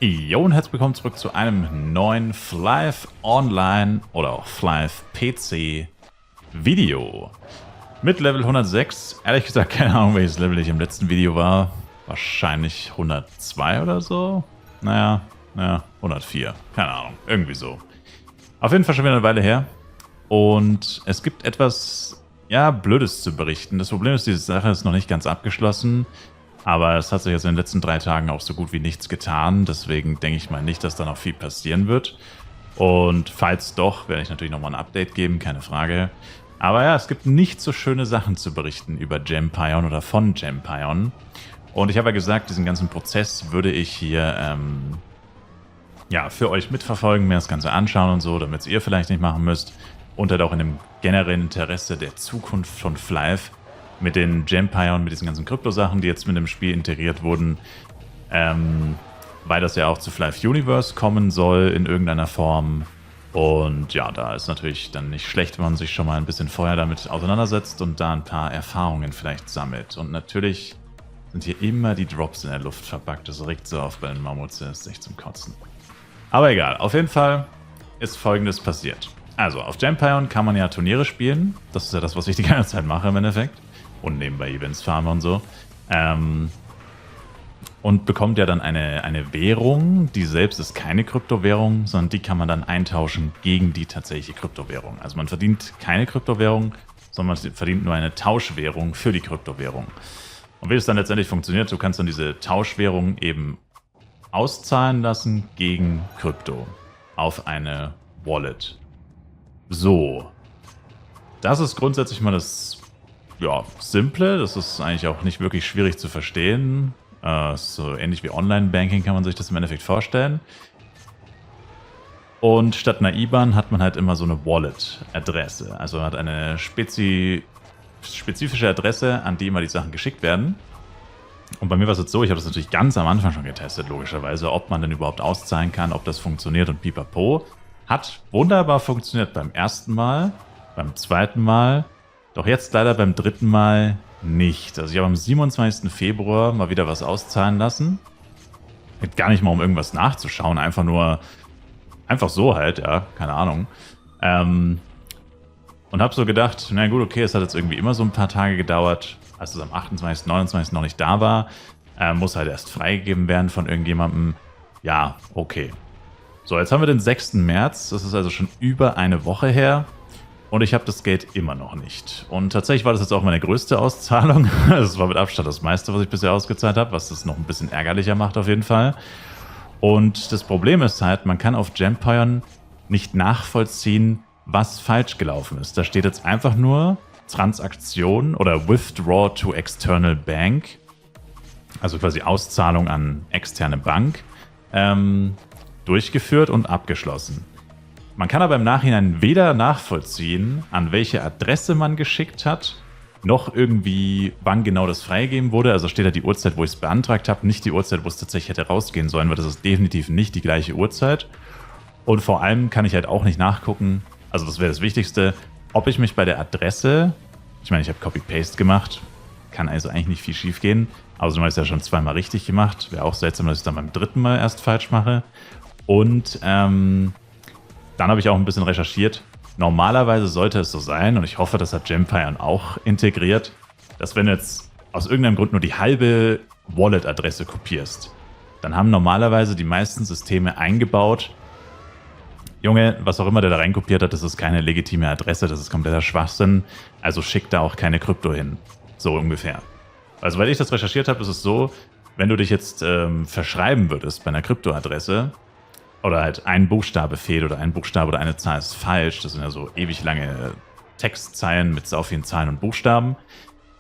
Jo und herzlich willkommen zurück zu einem neuen Flyve Online oder auch Flyve PC Video. Mit Level 106. Ehrlich gesagt, keine Ahnung, welches Level ich im letzten Video war. Wahrscheinlich 102 oder so. Naja, 104. Keine Ahnung, irgendwie so. Auf jeden Fall schon wieder eine Weile her. Und es gibt etwas, ja, Blödes zu berichten. Das Problem ist, diese Sache ist noch nicht ganz abgeschlossen. Aber es hat sich jetzt in den letzten 3 Tagen auch so gut wie nichts getan. Deswegen denke ich mal nicht, dass da noch viel passieren wird. Und falls doch, werde ich natürlich nochmal ein Update geben, keine Frage. Aber ja, es gibt nicht so schöne Sachen zu berichten über Gempion oder von Gempion. Und ich habe ja gesagt, diesen ganzen Prozess würde ich hier ja, für euch mitverfolgen, mir das Ganze anschauen und so, damit ihr vielleicht nicht machen müsst. Und halt auch in dem generellen Interesse der Zukunft von Flyve. Mit den Gempion, mit diesen ganzen Krypto-Sachen, die jetzt mit dem Spiel integriert wurden, weil das ja auch zu Flyve Universe kommen soll in irgendeiner Form. Und ja, da ist natürlich dann nicht schlecht, wenn man sich schon mal ein bisschen vorher damit auseinandersetzt und da ein paar Erfahrungen vielleicht sammelt. Und natürlich sind hier immer die Drops in der Luft verpackt. Das regt so auf bei den Mammuts, das ist echt zum Kotzen. Aber egal, auf jeden Fall ist Folgendes passiert. Also, auf Gempion kann man ja Turniere spielen. Das ist ja das, was ich die ganze Zeit mache im Endeffekt. Und nebenbei Events farmen und so. Und bekommt ja dann eine Währung, die selbst ist keine Kryptowährung, sondern die kann man dann eintauschen gegen die tatsächliche Kryptowährung. Also man verdient keine Kryptowährung, sondern man verdient nur eine Tauschwährung für die Kryptowährung. Und wie es dann letztendlich funktioniert, du kannst dann diese Tauschwährung eben auszahlen lassen gegen Krypto auf eine Wallet. So. Das ist grundsätzlich mal das, ja, simple. Das ist eigentlich auch nicht wirklich schwierig zu verstehen. So ähnlich wie Online-Banking kann man sich das im Endeffekt vorstellen. Und statt einer IBAN hat man halt immer so eine Wallet-Adresse. Also man hat eine spezifische Adresse, an die immer die Sachen geschickt werden. Und bei mir war es jetzt so, ich habe das natürlich ganz am Anfang schon getestet, logischerweise, ob man denn überhaupt auszahlen kann, ob das funktioniert und pipapo. Hat wunderbar funktioniert beim ersten Mal, beim zweiten Mal. Doch jetzt leider beim 3. Mal nicht. Also ich habe am 27. Februar mal wieder was auszahlen lassen. Geht gar nicht mal, um irgendwas nachzuschauen, einfach so halt, ja, keine Ahnung. Und habe so gedacht, na gut, okay, es hat jetzt irgendwie immer so ein paar Tage gedauert, als es am 28., 29. noch nicht da war. Muss halt erst freigegeben werden von irgendjemandem. Ja, okay. So, jetzt haben wir den 6. März, das ist also schon über eine Woche her. Und ich habe das Geld immer noch nicht. Und tatsächlich war das jetzt auch meine größte Auszahlung. Das war mit Abstand das meiste, was ich bisher ausgezahlt habe, was das noch ein bisschen ärgerlicher macht auf jeden Fall. Und das Problem ist halt, man kann auf Gempion nicht nachvollziehen, was falsch gelaufen ist. Da steht jetzt einfach nur Transaktion oder Withdraw to External Bank, also quasi Auszahlung an externe Bank, durchgeführt und abgeschlossen. Man kann aber im Nachhinein weder nachvollziehen, an welche Adresse man geschickt hat, noch irgendwie, wann genau das freigegeben wurde. Also steht da die Uhrzeit, wo ich es beantragt habe, nicht die Uhrzeit, wo es tatsächlich hätte rausgehen sollen, weil das ist definitiv nicht die gleiche Uhrzeit. Und vor allem kann ich halt auch nicht nachgucken, also das wäre das Wichtigste, ob ich mich bei der Adresse, ich meine, ich habe Copy-Paste gemacht, kann also eigentlich nicht viel schief gehen. Außerdem habe ich es ja schon 2-mal richtig gemacht. Wäre auch seltsam, dass ich es dann beim 3. Mal erst falsch mache. Und dann habe ich auch ein bisschen recherchiert. Normalerweise sollte es so sein, und ich hoffe, das hat Gempion auch integriert, dass wenn du jetzt aus irgendeinem Grund nur die halbe Wallet-Adresse kopierst, dann haben normalerweise die meisten Systeme eingebaut, Junge, was auch immer der da reinkopiert hat, das ist keine legitime Adresse, das ist kompletter Schwachsinn, also schickt da auch keine Krypto hin. So ungefähr. Also weil ich das recherchiert habe, ist es so, wenn du dich jetzt verschreiben würdest bei einer Kryptoadresse, oder halt ein Buchstabe fehlt oder ein Buchstabe oder eine Zahl ist falsch. Das sind ja so ewig lange Textzeilen mit so vielen Zahlen und Buchstaben.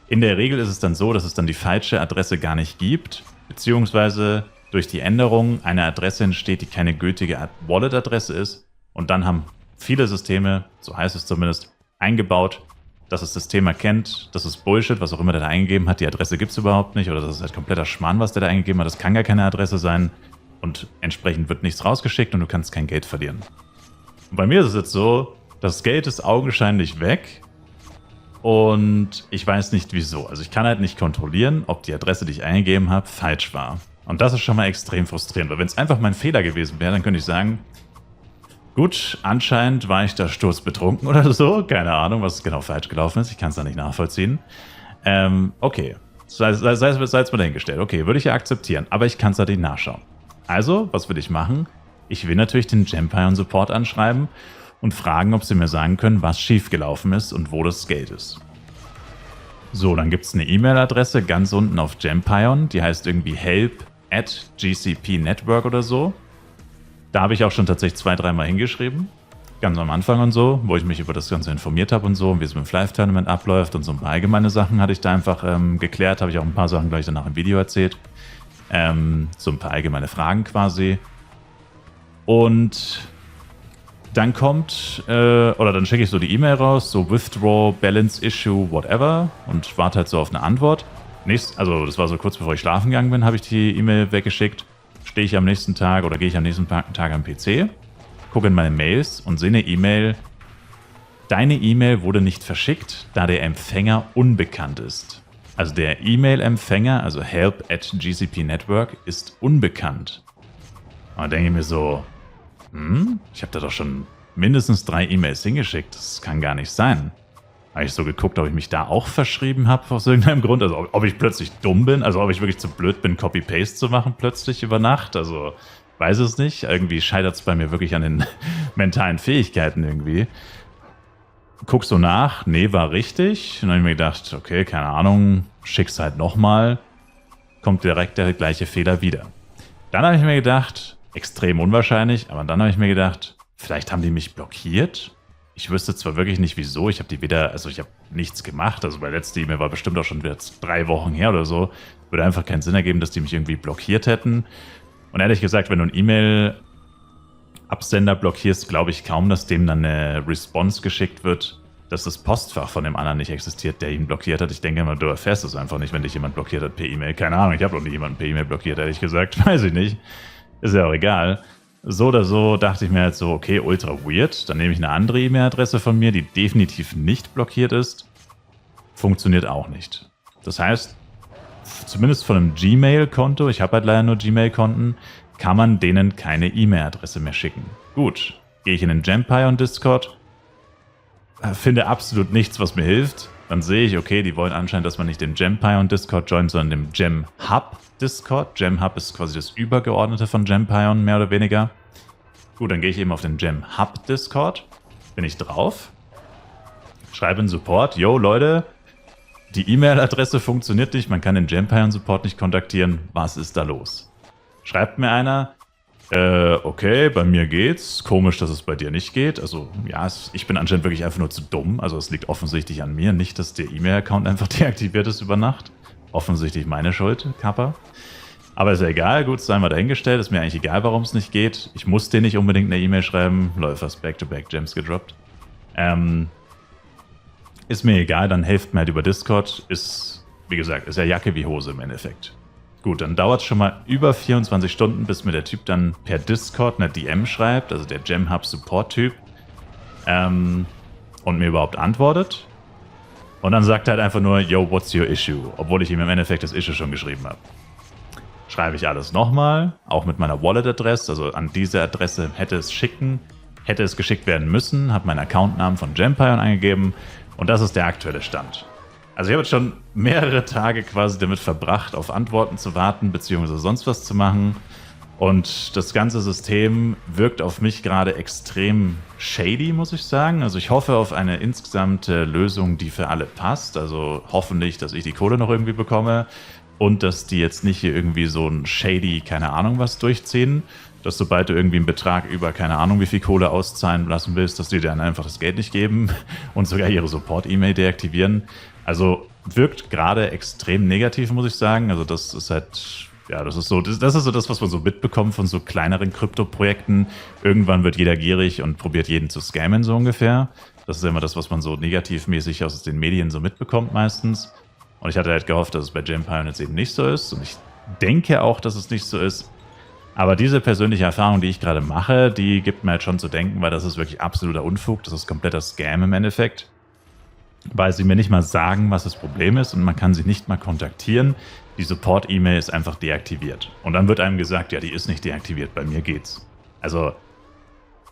In der Regel ist es dann so, dass es dann die falsche Adresse gar nicht gibt, beziehungsweise durch die Änderung eine Adresse entsteht, die keine gültige Wallet-Adresse ist. Und dann haben viele Systeme, so heißt es zumindest, eingebaut, dass das System erkennt, das ist Bullshit, was auch immer der da eingegeben hat. Die Adresse gibt es überhaupt nicht oder das ist halt kompletter Schmarrn, was der da eingegeben hat. Das kann gar keine Adresse sein. Und entsprechend wird nichts rausgeschickt und du kannst kein Geld verlieren. Und bei mir ist es jetzt so, das Geld ist augenscheinlich weg und ich weiß nicht wieso. Also ich kann halt nicht kontrollieren, ob die Adresse, die ich eingegeben habe, falsch war. Und das ist schon mal extrem frustrierend, weil wenn es einfach mein Fehler gewesen wäre, dann könnte ich sagen, gut, anscheinend war ich da sturzbetrunken oder so. Keine Ahnung, was genau falsch gelaufen ist. Ich kann es da nicht nachvollziehen. Okay, sei es mal dahingestellt. Okay, würde ich ja akzeptieren, aber ich kann es da nicht nachschauen. Also, was will ich machen? Ich will natürlich den Gempion Support anschreiben und fragen, ob sie mir sagen können, was schiefgelaufen ist und wo das Geld ist. So, dann gibt es eine E-Mail-Adresse ganz unten auf Gempion, die heißt irgendwie help@gcpnetwork oder so. Da habe ich auch schon tatsächlich 2-3 Mal hingeschrieben, ganz am Anfang und so, wo ich mich über das Ganze informiert habe und so, wie es mit dem Live-Tournament abläuft und so ein paar allgemeine Sachen hatte ich da einfach geklärt, habe ich auch ein paar Sachen gleich danach im Video erzählt. So ein paar allgemeine Fragen quasi. Und dann kommt, oder dann schicke ich so die E-Mail raus, so Withdraw, Balance Issue, whatever, und warte halt so auf eine Antwort. Also das war so kurz bevor ich schlafen gegangen bin, habe ich die E-Mail weggeschickt. Stehe ich am nächsten Tag oder gehe ich am nächsten Tag am PC, gucke in meine Mails und sehe eine E-Mail. Deine E-Mail wurde nicht verschickt, da der Empfänger unbekannt ist. Also der E-Mail-Empfänger, also help@gcpnetwork, ist unbekannt. Und da denke ich mir so, ich habe da doch schon mindestens 3 E-Mails hingeschickt. Das kann gar nicht sein. Habe ich so geguckt, ob ich mich da auch verschrieben habe aus irgendeinem Grund. Also ob ich plötzlich dumm bin, also ob ich wirklich zu blöd bin, Copy-Paste zu machen plötzlich über Nacht. Also weiß es nicht. Irgendwie scheitert es bei mir wirklich an den mentalen Fähigkeiten irgendwie. Guck so nach, nee, war richtig. Und dann habe ich mir gedacht, okay, keine Ahnung, schick's halt nochmal. Kommt direkt der gleiche Fehler wieder. Dann habe ich mir gedacht, extrem unwahrscheinlich, aber dann habe ich mir gedacht, vielleicht haben die mich blockiert. Ich wüsste zwar wirklich nicht wieso, ich habe nichts gemacht. Also meine letzte E-Mail war bestimmt auch schon jetzt 3 Wochen her oder so. Würde einfach keinen Sinn ergeben, dass die mich irgendwie blockiert hätten. Und ehrlich gesagt, wenn du einen E-Mail-Absender blockierst, glaube ich kaum, dass dem dann eine Response geschickt wird, dass das Postfach von dem anderen nicht existiert, der ihn blockiert hat. Ich denke immer, du erfährst es einfach nicht, wenn dich jemand blockiert hat per E-Mail. Keine Ahnung, ich habe noch nie jemanden per E-Mail blockiert, ehrlich gesagt. Weiß ich nicht. Ist ja auch egal. So oder so dachte ich mir halt so, okay, ultra weird. Dann nehme ich eine andere E-Mail-Adresse von mir, die definitiv nicht blockiert ist. Funktioniert auch nicht. Das heißt, zumindest von einem Gmail-Konto, ich habe halt leider nur Gmail-Konten, kann man denen keine E-Mail-Adresse mehr schicken. Gut, gehe ich in den Gempion-Discord, finde absolut nichts, was mir hilft. Dann sehe ich, okay, die wollen anscheinend, dass man nicht den Gempion-Discord joint, sondern den Gemhub-Discord. Gemhub ist quasi das Übergeordnete von Gempion, mehr oder weniger. Gut, dann gehe ich eben auf den Gemhub-Discord. Bin ich drauf. Schreibe in Support, yo Leute, die E-Mail-Adresse funktioniert nicht, man kann den Gempion-Support nicht kontaktieren. Was ist da los? Schreibt mir einer, okay, bei mir geht's. Komisch, dass es bei dir nicht geht. Also, ja, ich bin anscheinend wirklich einfach nur zu dumm. Also, es liegt offensichtlich an mir. Nicht, dass der E-Mail-Account einfach deaktiviert ist über Nacht. Offensichtlich meine Schuld, Kappa. Aber ist ja egal. Gut, seien wir dahingestellt. Ist mir eigentlich egal, warum es nicht geht. Ich muss dir nicht unbedingt eine E-Mail schreiben. Läuft fast Back-to-Back-Gems gedroppt. Ist mir egal, dann helft mir halt über Discord. Ist, wie gesagt, ist ja Jacke wie Hose im Endeffekt. Gut, dann dauert es schon mal über 24 Stunden, bis mir der Typ dann per Discord eine DM schreibt, also der Gemhub-Support-Typ, und mir überhaupt antwortet. Und dann sagt er halt einfach nur, yo, what's your issue? Obwohl ich ihm im Endeffekt das Issue schon geschrieben habe. Schreibe ich alles nochmal, auch mit meiner Wallet-Adresse, also an diese Adresse hätte es geschickt werden müssen, habe meinen Accountnamen von Gempion eingegeben und das ist der aktuelle Stand. Also ich habe jetzt schon mehrere Tage quasi damit verbracht, auf Antworten zu warten, beziehungsweise sonst was zu machen. Und das ganze System wirkt auf mich gerade extrem shady, muss ich sagen. Also ich hoffe auf eine insgesamte Lösung, die für alle passt. Also hoffentlich, dass ich die Kohle noch irgendwie bekomme und dass die jetzt nicht hier irgendwie so ein shady, keine Ahnung was durchziehen. Dass sobald du irgendwie einen Betrag über keine Ahnung wie viel Kohle auszahlen lassen willst, dass die dir dann einfach das Geld nicht geben und sogar ihre Support-E-Mail deaktivieren. Also wirkt gerade extrem negativ, muss ich sagen. Also das ist halt, ja, das ist so das, was man so mitbekommt von so kleineren Krypto-Projekten. Irgendwann wird jeder gierig und probiert jeden zu scammen, so ungefähr. Das ist immer das, was man so negativmäßig aus den Medien so mitbekommt meistens. Und ich hatte halt gehofft, dass es bei Gempion jetzt eben nicht so ist. Und ich denke auch, dass es nicht so ist. Aber diese persönliche Erfahrung, die ich gerade mache, die gibt mir halt schon zu denken, weil das ist wirklich absoluter Unfug. Das ist kompletter Scam im Endeffekt. Weil sie mir nicht mal sagen, was das Problem ist und man kann sie nicht mal kontaktieren. die Support-E-Mail ist einfach deaktiviert. Und dann wird einem gesagt, ja, die ist nicht deaktiviert, bei mir geht's. Also,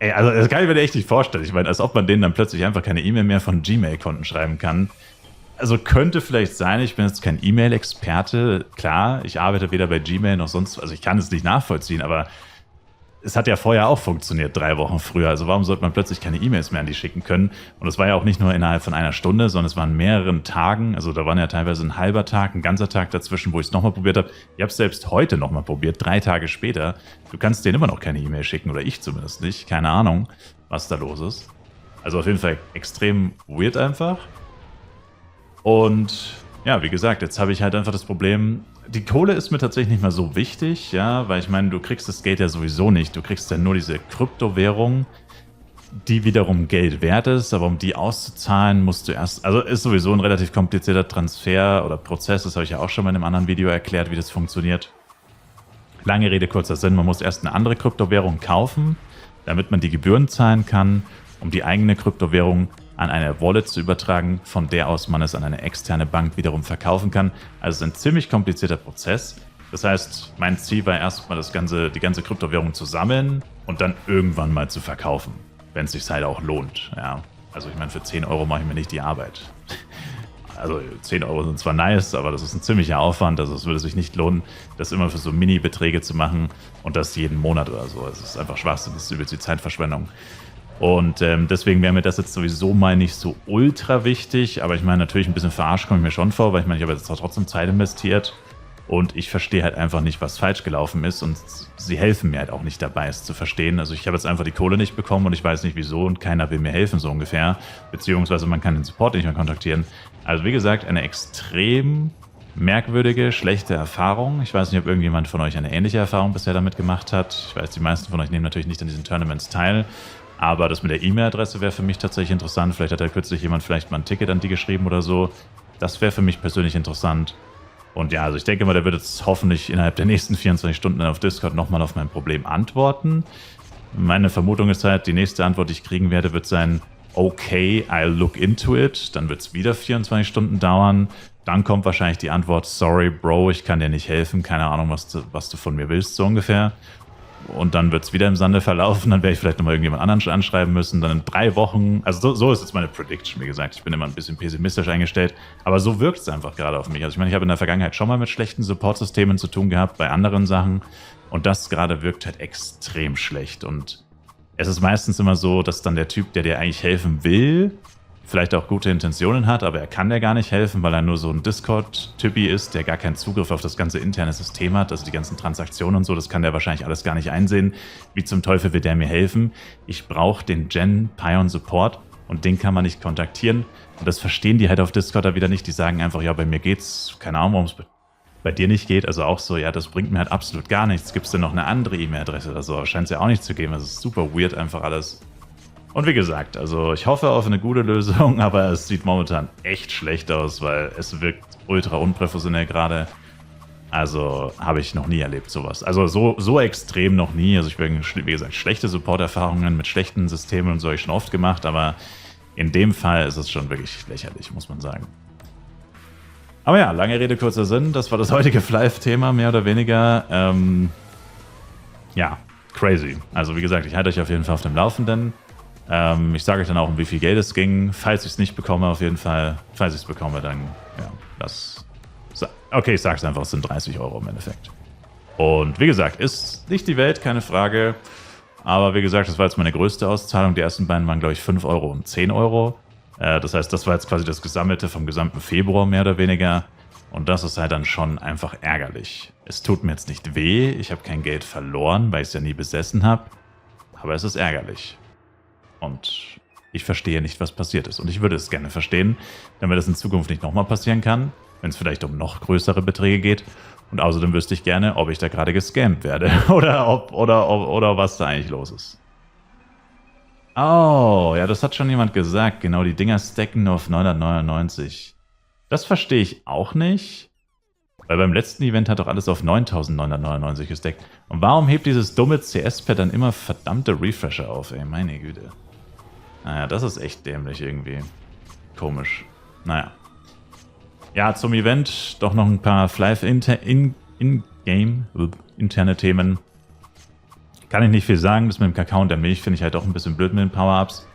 also das kann ich mir echt nicht vorstellen. Ich meine, als ob man denen dann plötzlich einfach keine E-Mail mehr von Gmail-Konten schreiben kann. Also könnte vielleicht sein, ich bin jetzt kein E-Mail-Experte. Klar, ich arbeite weder bei Gmail noch sonst, also ich kann es nicht nachvollziehen, aber es hat ja vorher auch funktioniert, 3 Wochen früher. Also warum sollte man plötzlich keine E-Mails mehr an die schicken können? Und es war ja auch nicht nur innerhalb von einer Stunde, sondern es waren mehreren Tagen. Also da waren ja teilweise ein halber Tag, ein ganzer Tag dazwischen, wo ich es nochmal probiert habe. Ich habe es selbst heute nochmal probiert, 3 Tage später. Du kannst denen immer noch keine E-Mail schicken, oder ich zumindest nicht. Keine Ahnung, was da los ist. Also auf jeden Fall extrem weird einfach. Und ja, wie gesagt, jetzt habe ich halt einfach das Problem, die Kohle ist mir tatsächlich nicht mehr so wichtig, ja, weil ich meine, du kriegst das Geld ja sowieso nicht. Du kriegst ja nur diese Kryptowährung, die wiederum Geld wert ist, aber um die auszuzahlen, musst du erst, also ist sowieso ein relativ komplizierter Transfer oder Prozess, das habe ich ja auch schon mal in einem anderen Video erklärt, wie das funktioniert. Lange Rede, kurzer Sinn, man muss erst eine andere Kryptowährung kaufen, damit man die Gebühren zahlen kann, um die eigene Kryptowährung an eine Wallet zu übertragen, von der aus man es an eine externe Bank wiederum verkaufen kann. Also es ist ein ziemlich komplizierter Prozess. Das heißt, mein Ziel war erstmal die ganze Kryptowährung zu sammeln und dann irgendwann mal zu verkaufen, wenn es sich halt auch lohnt. Ja. Also ich meine, für 10 Euro mache ich mir nicht die Arbeit. Also 10 Euro sind zwar nice, aber das ist ein ziemlicher Aufwand. Also es würde sich nicht lohnen, das immer für so Mini-Beträge zu machen und das jeden Monat oder so. Es ist einfach Schwachsinn, das ist übelst die Zeitverschwendung. Und deswegen wäre mir das jetzt sowieso mal nicht so ultra wichtig. Aber ich meine, natürlich ein bisschen verarscht komme ich mir schon vor, weil ich meine, ich habe jetzt trotzdem Zeit investiert. Und ich verstehe halt einfach nicht, was falsch gelaufen ist. Und sie helfen mir halt auch nicht dabei, es zu verstehen. Also ich habe jetzt einfach die Kohle nicht bekommen und ich weiß nicht wieso und keiner will mir helfen, so ungefähr. Beziehungsweise man kann den Support nicht mehr kontaktieren. Also wie gesagt, eine extrem merkwürdige, schlechte Erfahrung. Ich weiß nicht, ob irgendjemand von euch eine ähnliche Erfahrung bisher damit gemacht hat. Ich weiß, die meisten von euch nehmen natürlich nicht an diesen Tournaments teil. Aber das mit der E-Mail-Adresse wäre für mich tatsächlich interessant. Vielleicht hat ja kürzlich jemand vielleicht mal ein Ticket an die geschrieben oder so. Das wäre für mich persönlich interessant. Und ja, also ich denke mal, der wird jetzt hoffentlich innerhalb der nächsten 24 Stunden auf Discord nochmal auf mein Problem antworten. Meine Vermutung ist halt, die nächste Antwort, die ich kriegen werde, wird sein, okay, I'll look into it. Dann wird es wieder 24 Stunden dauern. Dann kommt wahrscheinlich die Antwort, sorry Bro, ich kann dir nicht helfen. Keine Ahnung, was du von mir willst, so ungefähr. Und dann wird es wieder im Sande verlaufen, dann werde ich vielleicht nochmal irgendjemand anderen anschreiben müssen, dann in 3 Wochen, also so ist jetzt meine Prediction, wie gesagt, ich bin immer ein bisschen pessimistisch eingestellt, aber so wirkt es einfach gerade auf mich. Also ich meine, ich habe in der Vergangenheit schon mal mit schlechten Support-Systemen zu tun gehabt, bei anderen Sachen, und das gerade wirkt halt extrem schlecht. Und es ist meistens immer so, dass dann der Typ, der dir eigentlich helfen will, vielleicht auch gute Intentionen hat, aber er kann dir gar nicht helfen, weil er nur so ein Discord-Typi ist, der gar keinen Zugriff auf das ganze interne System hat, also die ganzen Transaktionen und so, das kann der wahrscheinlich alles gar nicht einsehen. Wie zum Teufel will der mir helfen? Ich brauche den Pion Support und den kann man nicht kontaktieren. Und das verstehen die halt auf Discord da wieder nicht. Die sagen einfach, ja, bei mir geht's, keine Ahnung, warum es bei dir nicht geht. Also auch so, ja, das bringt mir halt absolut gar nichts. Gibt es denn noch eine andere E-Mail-Adresse oder so? Scheint es ja auch nicht zu geben. Das ist super weird einfach alles. Und wie gesagt, also ich hoffe auf eine gute Lösung, aber es sieht momentan echt schlecht aus, weil es wirkt ultra unprofessionell gerade. Also habe ich noch nie erlebt sowas. Also so extrem noch nie. Also ich bin, wie gesagt, schlechte Support-Erfahrungen mit schlechten Systemen und so habe ich schon oft gemacht, aber in dem Fall ist es schon wirklich lächerlich, muss man sagen. Aber ja, lange Rede, kurzer Sinn. Das war das heutige Flive-Thema, mehr oder weniger. Ja, crazy. Also wie gesagt, ich halte euch auf jeden Fall auf dem Laufenden. Ich sage euch dann auch, um wie viel Geld es ging. Falls ich es nicht bekomme, auf jeden Fall. Falls ich es bekomme, dann, ja, das... Okay, ich sage es einfach, es sind 30 Euro im Endeffekt. Und wie gesagt, ist nicht die Welt, keine Frage. Aber wie gesagt, das war jetzt meine größte Auszahlung. Die ersten beiden waren, glaube ich, 5 Euro und 10 Euro. Das heißt, das war jetzt quasi das Gesammelte vom gesamten Februar, mehr oder weniger. Und das ist halt dann schon einfach ärgerlich. Es tut mir jetzt nicht weh, ich habe kein Geld verloren, weil ich es ja nie besessen habe. Aber es ist ärgerlich. Und ich verstehe nicht, was passiert ist. Und ich würde es gerne verstehen, damit das in Zukunft nicht nochmal passieren kann, wenn es vielleicht um noch größere Beträge geht. Und außerdem wüsste ich gerne, ob ich da gerade gescammt werde oder was da eigentlich los ist. Oh, ja, das hat schon jemand gesagt. Genau, die Dinger stacken nur auf 999. Das verstehe ich auch nicht. Weil beim letzten Event hat doch alles auf 9999 gestackt. Und warum hebt dieses dumme CS-Pad dann immer verdammte Refresher auf, ey? Meine Güte. Naja, das ist echt dämlich irgendwie. Komisch. Naja. Ja, zum Event doch noch ein paar Flive in-game interne Themen. Kann ich nicht viel sagen. Das mit dem Kakao und der Milch finde ich halt auch ein bisschen blöd mit den Power-Ups.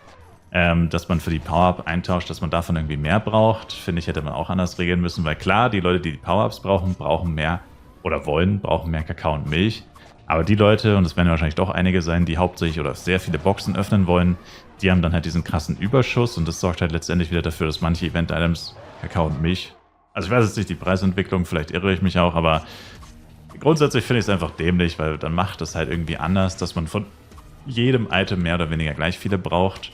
Dass man für die Power-Up eintauscht, dass man davon irgendwie mehr braucht, finde ich, hätte man auch anders regeln müssen, weil klar, die Leute, die die Power-Ups brauchen mehr oder brauchen mehr Kakao und Milch. Aber die Leute, und das werden wahrscheinlich doch einige sein, die hauptsächlich oder sehr viele Boxen öffnen wollen, die haben dann halt diesen krassen Überschuss und das sorgt halt letztendlich wieder dafür, dass manche Event-Items Kakao und Milch, also ich weiß jetzt nicht die Preisentwicklung, vielleicht irre ich mich auch, aber grundsätzlich finde ich es einfach dämlich, weil dann macht es halt irgendwie anders, dass man von jedem Item mehr oder weniger gleich viele braucht.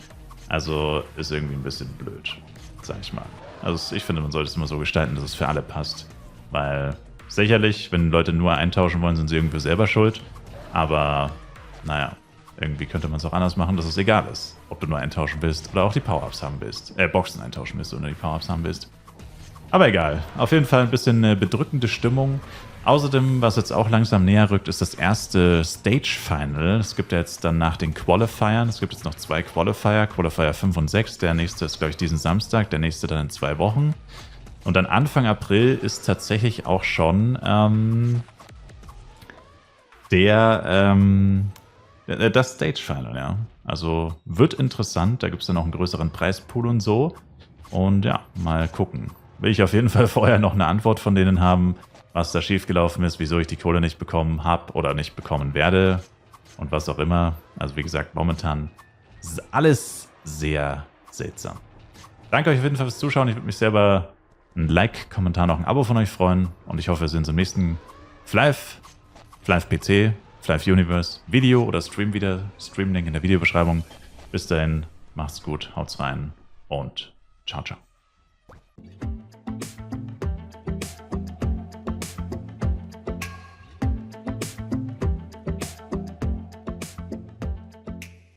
Also ist irgendwie ein bisschen blöd, sag ich mal. Also ich finde, man sollte es immer so gestalten, dass es für alle passt. Weil sicherlich, wenn Leute nur eintauschen wollen, sind sie irgendwie selber schuld. Aber naja, irgendwie könnte man es auch anders machen, dass es egal ist, ob du nur eintauschen willst oder auch die Power-Ups haben willst. Boxen eintauschen willst oder die Power-Ups haben willst. Aber egal. Auf jeden Fall ein bisschen eine bedrückende Stimmung. Außerdem, was jetzt auch langsam näher rückt, ist das erste Stage-Final. Es gibt ja jetzt dann nach den Qualifiern, es gibt jetzt noch 2 Qualifier, Qualifier 5 und 6. Der nächste ist, glaube ich, diesen Samstag, der nächste dann in 2 Wochen. Und dann Anfang April ist tatsächlich auch schon das Stage-Final, ja. Also wird interessant, da gibt es dann auch einen größeren Preispool und so. Und ja, mal gucken. Will ich auf jeden Fall vorher noch eine Antwort von denen haben, was da schiefgelaufen ist, wieso ich die Kohle nicht bekommen habe oder nicht bekommen werde und was auch immer. Also wie gesagt, momentan ist alles sehr seltsam. Danke euch auf jeden Fall fürs Zuschauen. Ich würde mich selber ein Like, Kommentar, noch ein Abo von euch freuen und ich hoffe, wir sehen uns im nächsten Flive PC, Flive Universe Video oder Stream wieder. Streamlink in der Videobeschreibung. Bis dahin, macht's gut, haut's rein und ciao, ciao.